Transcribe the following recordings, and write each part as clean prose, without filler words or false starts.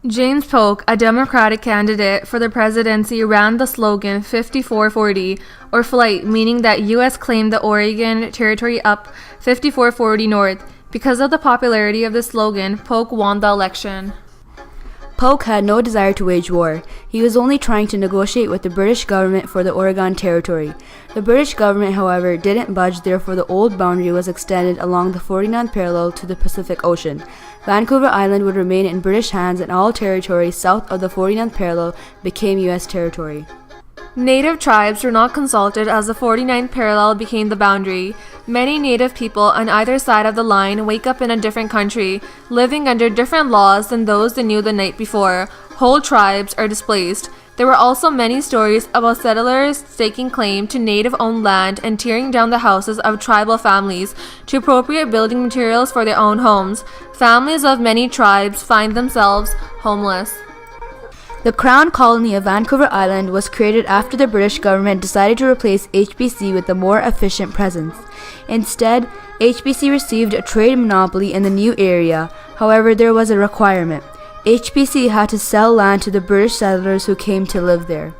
James Polk, a Democratic candidate for the presidency, ran the slogan 5440, or flight, meaning that U.S. claimed the Oregon Territory up 5440 north. Because of the popularity of the slogan, Polk won the election. Polk had no desire to wage war. He was only trying to negotiate with the British government for the Oregon Territory. The British government, however, didn't budge, therefore the old boundary was extended along the 49th parallel to the Pacific Ocean. Vancouver Island would remain in British hands and all territory south of the 49th parallel became U.S. territory. Native tribes were not consulted as the 49th parallel became the boundary. Many Native people on either side of the line wake up in a different country, living under different laws than those they knew the night before. Whole tribes are displaced. There were also many stories about settlers staking claim to Native-owned land and tearing down the houses of tribal families to appropriate building materials for their own homes. Families of many tribes find themselves homeless. The Crown Colony of Vancouver Island was created after the British government decided to replace HBC with a more efficient presence. Instead, HBC received a trade monopoly in the new area. However, there was a requirement. HBC had to sell land to the British settlers who came to live there.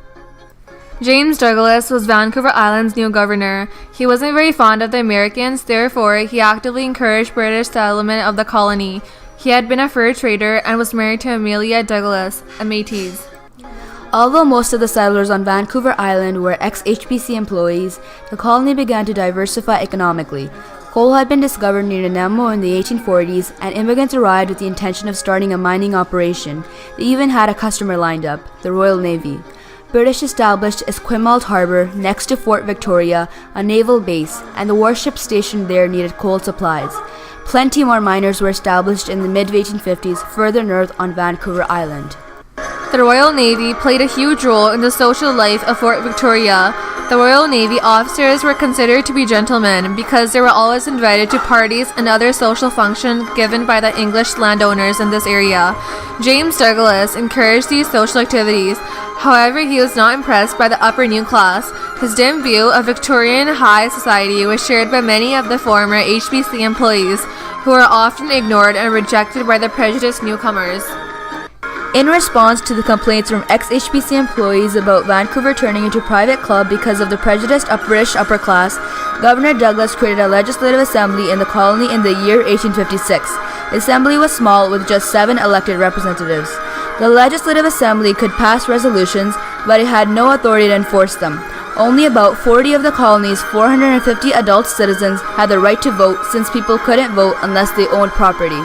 James Douglas was Vancouver Island's new governor. He wasn't very fond of the Americans, therefore he actively encouraged British settlement of the colony. He had been a fur trader and was married to Amelia Douglas, a Métis. Although most of the settlers on Vancouver Island were ex-HBC employees, the colony began to diversify economically. Coal had been discovered near Nanaimo in the 1840s, and immigrants arrived with the intention of starting a mining operation. They even had a customer lined up, the Royal Navy. British established Esquimalt Harbour next to Fort Victoria, a naval base, and the warships stationed there needed coal supplies. Plenty more miners were established in the mid-1850s further north on Vancouver Island. The Royal Navy played a huge role in the social life of Fort Victoria. The Royal Navy officers were considered to be gentlemen because they were always invited to parties and other social functions given by the English landowners in this area. James Douglas encouraged these social activities. However, he was not impressed by the upper new class. His dim view of Victorian high society was shared by many of the former HBC employees, who were often ignored and rejected by the prejudiced newcomers. In response to the complaints from ex-HBC employees about Vancouver turning into a private club because of the prejudiced British upper class, Governor Douglas created a legislative assembly in the colony in the year 1856. The assembly was small, with just 7 elected representatives. The Legislative Assembly could pass resolutions, but it had no authority to enforce them. Only about 40 of the colony's 450 adult citizens had the right to vote, since people couldn't vote unless they owned property.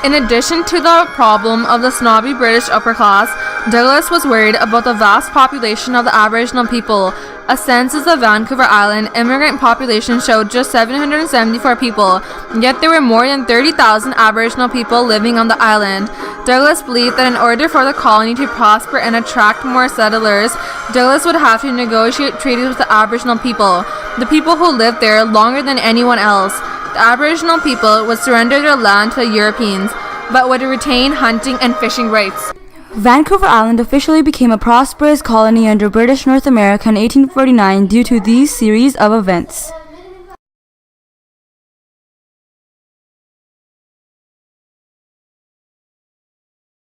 In addition to the problem of the snobby British upper class, Douglas was worried about the vast population of the Aboriginal people. A census of Vancouver Island immigrant population showed just 774 people, yet there were more than 30,000 Aboriginal people living on the island. Douglas believed that in order for the colony to prosper and attract more settlers, Douglas would have to negotiate treaties with the Aboriginal people, the people who lived there longer than anyone else. The Aboriginal people would surrender their land to the Europeans, but would retain hunting and fishing rights. Vancouver Island officially became a prosperous colony under British North America in 1849 due to these series of events.